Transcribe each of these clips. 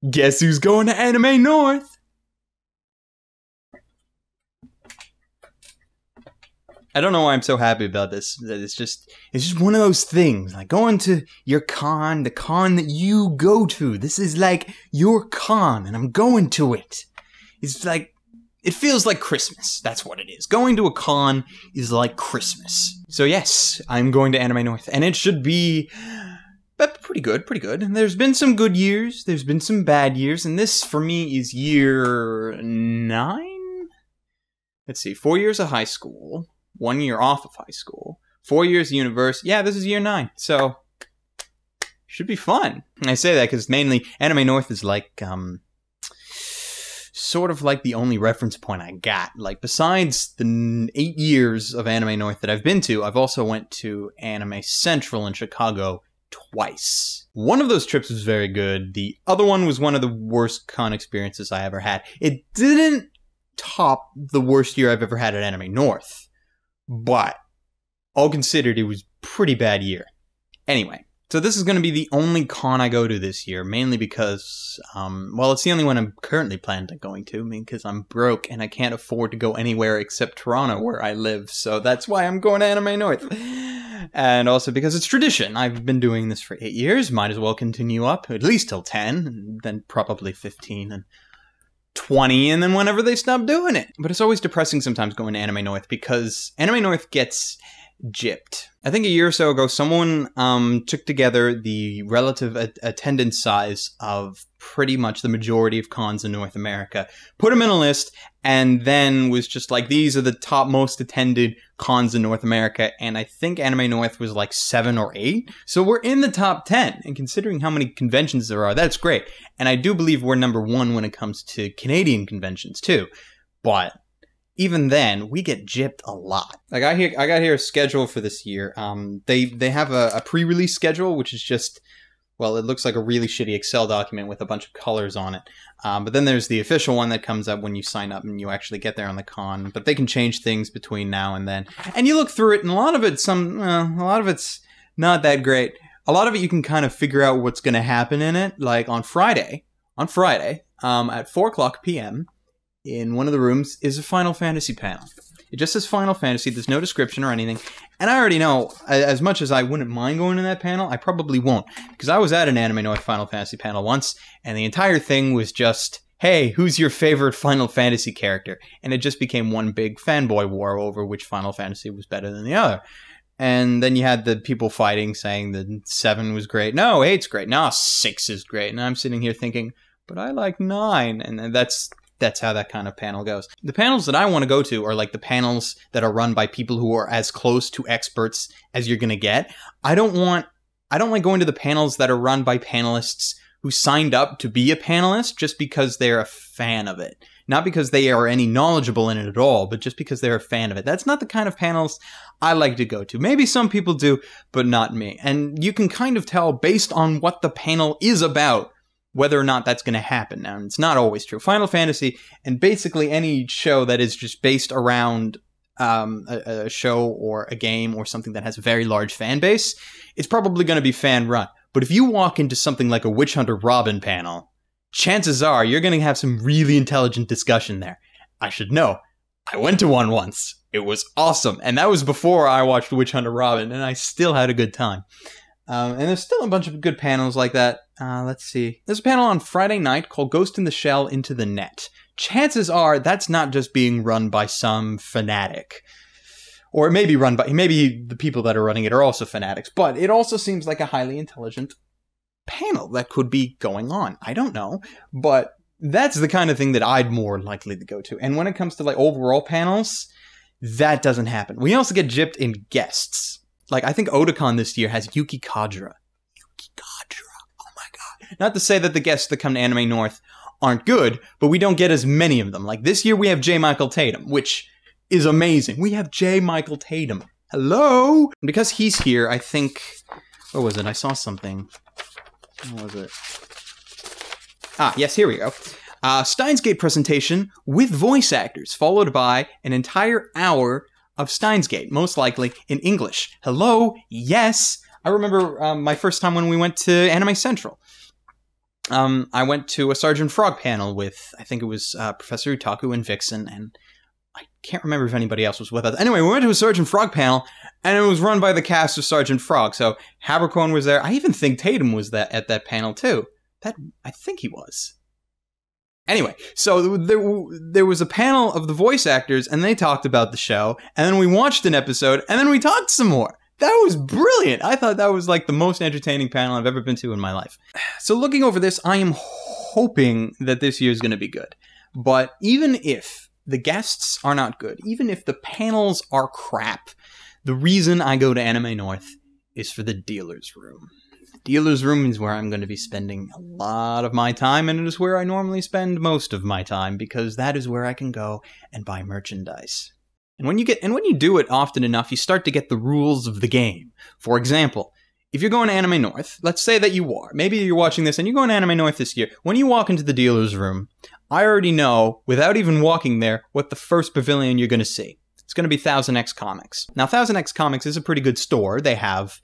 Guess who's going to Anime North? I don't know why I'm so happy about this. It's just one of those things. Like going to your con, the con that you go to. This is like your con, and I'm going to it. It's like, it feels like Christmas. That's what it is. Going to a con is like Christmas. So yes, I'm going to Anime North, and it should be pretty good, pretty good. And there's been some good years, there's been some bad years, and this, for me, is year 9? Let's see, 4 years of high school, 1 year off of high school, 4 years of university. Yeah, this is year 9, so should be fun. And I say that because mainly Anime North is like, sort of like the only reference point I got. Like, besides the 8 years of Anime North that I've been to, I've also went to Anime Central in Chicago twice. One of those trips was very good. The other one was one of the worst con experiences I ever had. It didn't top the worst year I've ever had at Anime North, but all considered, it was a pretty bad year. Anyway, so this is going to be the only con I go to this year, mainly because, well, it's the only one I'm currently planning on going to, because I'm broke and I can't afford to go anywhere except Toronto, where I live, so that's why I'm going to Anime North. And also because it's tradition. I've been doing this for 8 years, might as well continue up, at least till 10, and then probably 15, and 20, and then whenever they stop doing it. But it's always depressing sometimes going to Anime North, because Anime North gets gypped. I think a year or so ago, someone took together the relative attendance size of pretty much the majority of cons in North America, put them in a list, and then was just like, these are the top most attended cons in North America, and I think Anime North was like 7 or 8, so we're in the top 10, and considering how many conventions there are, that's great. And I do believe we're number 1 when it comes to Canadian conventions too, but even then, we get gypped a lot. Like, I got here a schedule for this year. They have a pre-release schedule, which is just, well, it looks like a really shitty Excel document with a bunch of colors on it. But then there's the official one that comes up when you sign up and you actually get there on the con. But they can change things between now and then. And you look through it, and a lot of it's not that great. A lot of it you can kind of figure out what's going to happen in it. Like on Friday, at 4:00 p.m., in one of the rooms is a Final Fantasy panel. It just says Final Fantasy, there's no description or anything, and I already know, as much as I wouldn't mind going to that panel, I probably won't, because I was at an Anime North Final Fantasy panel once, and the entire thing was just, hey, who's your favorite Final Fantasy character? And it just became one big fanboy war over which Final Fantasy was better than the other. And then you had the people fighting, saying that 7 was great, no, 8's great, no, 6 is great, and I'm sitting here thinking, but I like 9, and that's how that kind of panel goes. The panels that I want to go to are like the panels that are run by people who are as close to experts as you're going to get. I don't like going to the panels that are run by panelists who signed up to be a panelist just because they're a fan of it. Not because they are any knowledgeable in it at all, but just because they're a fan of it. That's not the kind of panels I like to go to. Maybe some people do, but not me. And you can kind of tell based on what the panel is about whether or not that's going to happen. Now, it's not always true. Final Fantasy, and basically any show that is just based around a show or a game or something that has a very large fan base, it's probably going to be fan-run. But if you walk into something like a Witch Hunter Robin panel, chances are you're going to have some really intelligent discussion there. I should know. I went to one once. It was awesome. And that was before I watched Witch Hunter Robin, and I still had a good time. And there's still a bunch of good panels like that. Let's see. There's a panel on Friday night called Ghost in the Shell Into the Net. Chances are that's not just being run by some fanatic. Or it may be run by, maybe the people that are running it are also fanatics, but it also seems like a highly intelligent panel that could be going on. I don't know, but that's the kind of thing that I'd more likely to go to. And when it comes to like overall panels, that doesn't happen. We also get gypped in guests. Like, I think Otakon this year has Yuki Kadra. Yuki Kadra. Oh my god. Not to say that the guests that come to Anime North aren't good, but we don't get as many of them. Like, this year we have J. Michael Tatum, which is amazing. We have J. Michael Tatum. Hello? And because he's here, I think... What was it? I saw something. What was it? Ah, yes, here we go. Steins Gate presentation with voice actors, followed by an entire hour of Steins Gate, most likely in English. Hello? Yes. I remember my first time when we went to Anime Central. I went to a Sergeant Frog panel with, I think it was Professor Utaku and Vixen, and I can't remember if anybody else was with us. Anyway, we went to a Sergeant Frog panel, and it was run by the cast of Sergeant Frog. So Habercorn was there. I even think Tatum was at that panel too. I think he was. Anyway, so there was a panel of the voice actors, and they talked about the show, and then we watched an episode, and then we talked some more. That was brilliant. I thought that was like the most entertaining panel I've ever been to in my life. So looking over this, I am hoping that this year is going to be good. But even if the guests are not good, even if the panels are crap, the reason I go to Anime North is for the dealer's room. Dealer's room is where I'm going to be spending a lot of my time, and it is where I normally spend most of my time, because that is where I can go and buy merchandise. And when you do it often enough, you start to get the rules of the game. For example, if you're going to Anime North, let's say that you are. Maybe you're watching this and you're going to Anime North this year. When you walk into the dealer's room, I already know, without even walking there, what the first pavilion you're going to see. It's going to be 1000X Comics. Now, 1000X Comics is a pretty good store. They have...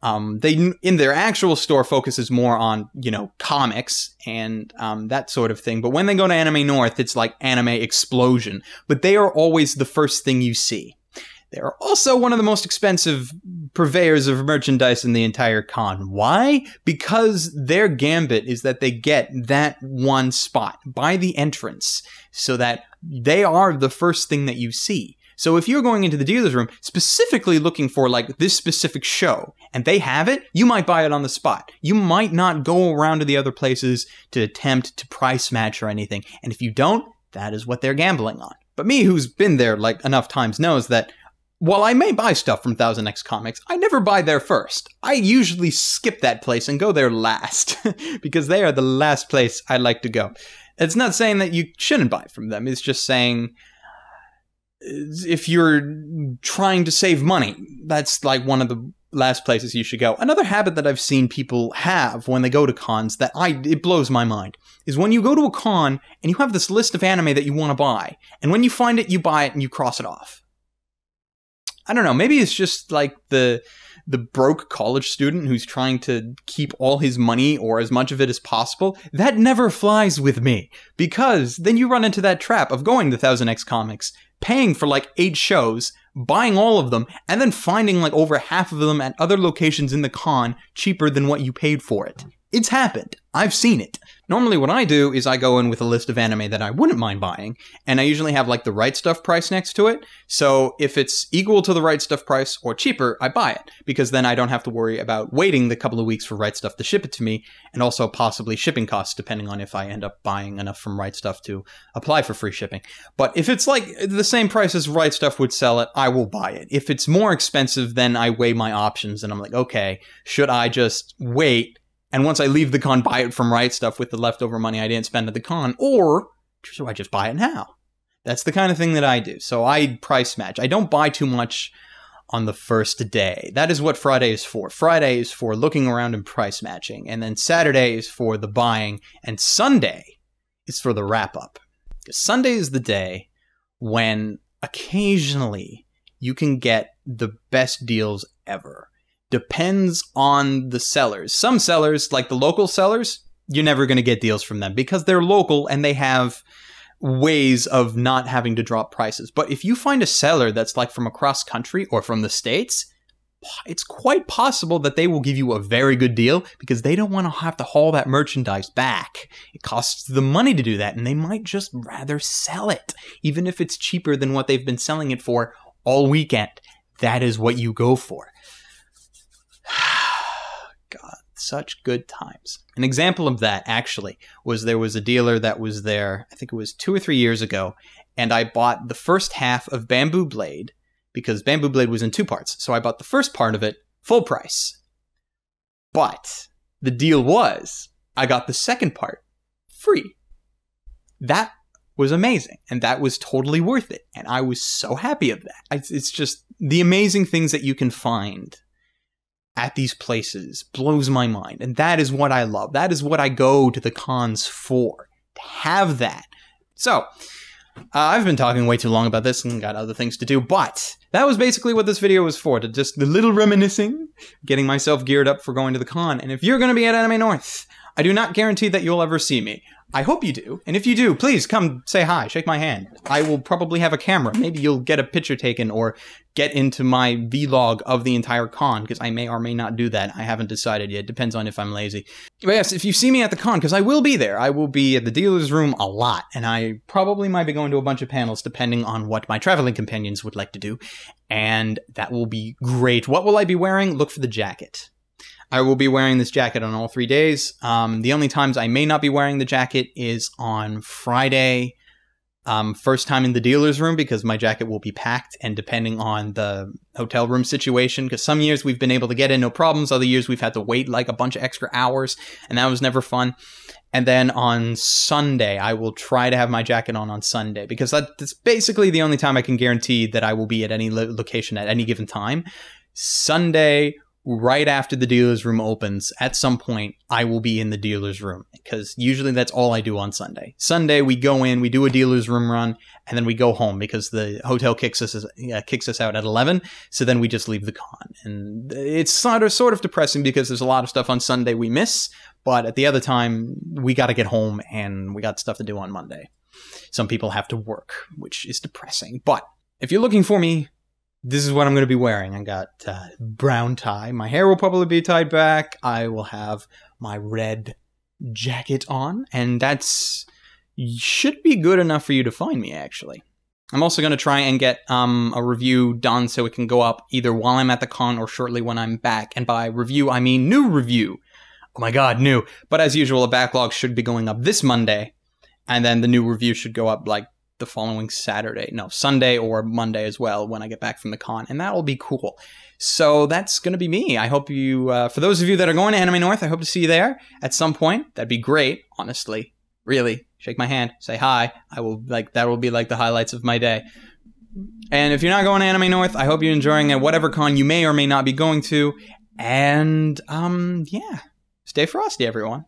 in their actual store focuses more on, comics and that sort of thing. But when they go to Anime North, it's like anime explosion. But they are always the first thing you see. They are also one of the most expensive purveyors of merchandise in the entire con. Why? Because their gambit is that they get that one spot by the entrance, so that they are the first thing that you see. So if you're going into the dealer's room specifically looking for like this specific show and they have it, you might buy it on the spot. You might not go around to the other places to attempt to price match or anything. And if you don't, that is what they're gambling on. But me, who's been there like enough times, knows that while I may buy stuff from 1000X Comics, I never buy there first. I usually skip that place and go there last because they are the last place I like to go. It's not saying that you shouldn't buy from them. It's just saying... if you're trying to save money, that's like one of the last places you should go. Another habit that I've seen people have when they go to cons that it blows my mind is when you go to a con and you have this list of anime that you want to buy, and when you find it, you buy it and you cross it off. I don't know, maybe it's just like the broke college student who's trying to keep all his money or as much of it as possible. That never flies with me, because then you run into that trap of going to 1000X Comics, paying for like 8 shows, buying all of them, and then finding like over half of them at other locations in the con cheaper than what you paid for it. It's happened. I've seen it. Normally what I do is I go in with a list of anime that I wouldn't mind buying, and I usually have like the Right Stuff price next to it. So if it's equal to the Right Stuff price or cheaper, I buy it, because then I don't have to worry about waiting the couple of weeks for Right Stuff to ship it to me, and also possibly shipping costs depending on if I end up buying enough from Right Stuff to apply for free shipping. But if it's like the same price as Right Stuff would sell it, I will buy it. If it's more expensive, then I weigh my options and I'm like, okay, should I just wait and once I leave the con, buy it from Right Stuff with the leftover money I didn't spend at the con, or should I just buy it now? That's the kind of thing that I do. So I price match. I don't buy too much on the first day. That is what Friday is for. Friday is for looking around and price matching, and then Saturday is for the buying, and Sunday is for the wrap-up. Because Sunday is the day when occasionally you can get the best deals ever. Depends on the sellers. Some sellers, like the local sellers, you're never going to get deals from them because they're local and they have ways of not having to drop prices. But if you find a seller that's like from across country or from the States, it's quite possible that they will give you a very good deal because they don't want to have to haul that merchandise back. It costs them money to do that, and they might just rather sell it, even if it's cheaper than what they've been selling it for all weekend. That is what you go for. God, such good times. An example of that, actually, was there was a dealer that was there, I think it was 2 or 3 years ago, and I bought the first half of Bamboo Blade, because Bamboo Blade was in 2 parts, so I bought the first part of it full price. But the deal was, I got the second part free. That was amazing, and that was totally worth it, and I was so happy of that. It's just the amazing things that you can find at these places blows my mind, and that is what I love. That is what I go to the cons for, to have that. So, I've been talking way too long about this and got other things to do, but that was basically what this video was for, to just a little reminiscing, getting myself geared up for going to the con. And if you're going to be at Anime North, I do not guarantee that you'll ever see me. I hope you do. And if you do, please come say hi, shake my hand. I will probably have a camera. Maybe you'll get a picture taken or get into my vlog of the entire con, because I may or may not do that. I haven't decided yet. Depends on if I'm lazy. But yes, if you see me at the con, because I will be there, I will be at the dealer's room a lot. And I probably might be going to a bunch of panels depending on what my traveling companions would like to do. And that will be great. What will I be wearing? Look for the jacket. I will be wearing this jacket on all 3 days. The only times I may not be wearing the jacket is on Friday, first time in the dealer's room, because my jacket will be packed, and depending on the hotel room situation, because some years we've been able to get in no problems, other years we've had to wait like a bunch of extra hours, and that was never fun. And then on Sunday, I will try to have my jacket on Sunday, because that's basically the only time I can guarantee that I will be at any location at any given time. Sunday, right after the dealer's room opens, at some point, I will be in the dealer's room, because usually that's all I do on Sunday. Sunday, we go in, we do a dealer's room run, and then we go home, because the hotel kicks us out at 11, so then we just leave the con. And it's sort of depressing, because there's a lot of stuff on Sunday we miss, but at the other time, we got to get home, and we got stuff to do on Monday. Some people have to work, which is depressing. But if you're looking for me, this is what I'm going to be wearing. I got brown tie. My hair will probably be tied back. I will have my red jacket on. And that's should be good enough for you to find me, actually. I'm also going to try and get a review done so it can go up either while I'm at the con or shortly when I'm back. And by review, I mean new review. Oh my god, new. But as usual, a backlog should be going up this Monday. And then the new review should go up like the following Sunday or Monday as well when I get back from the con, and that'll be cool. So that's gonna be me. I hope you, for those of you that are going to Anime North, I hope to see you there at some point. That'd be great, honestly. Really, shake my hand, say hi. That will be like the highlights of my day. And if you're not going to Anime North, I hope you're enjoying at whatever con you may or may not be going to. And yeah, stay frosty, everyone.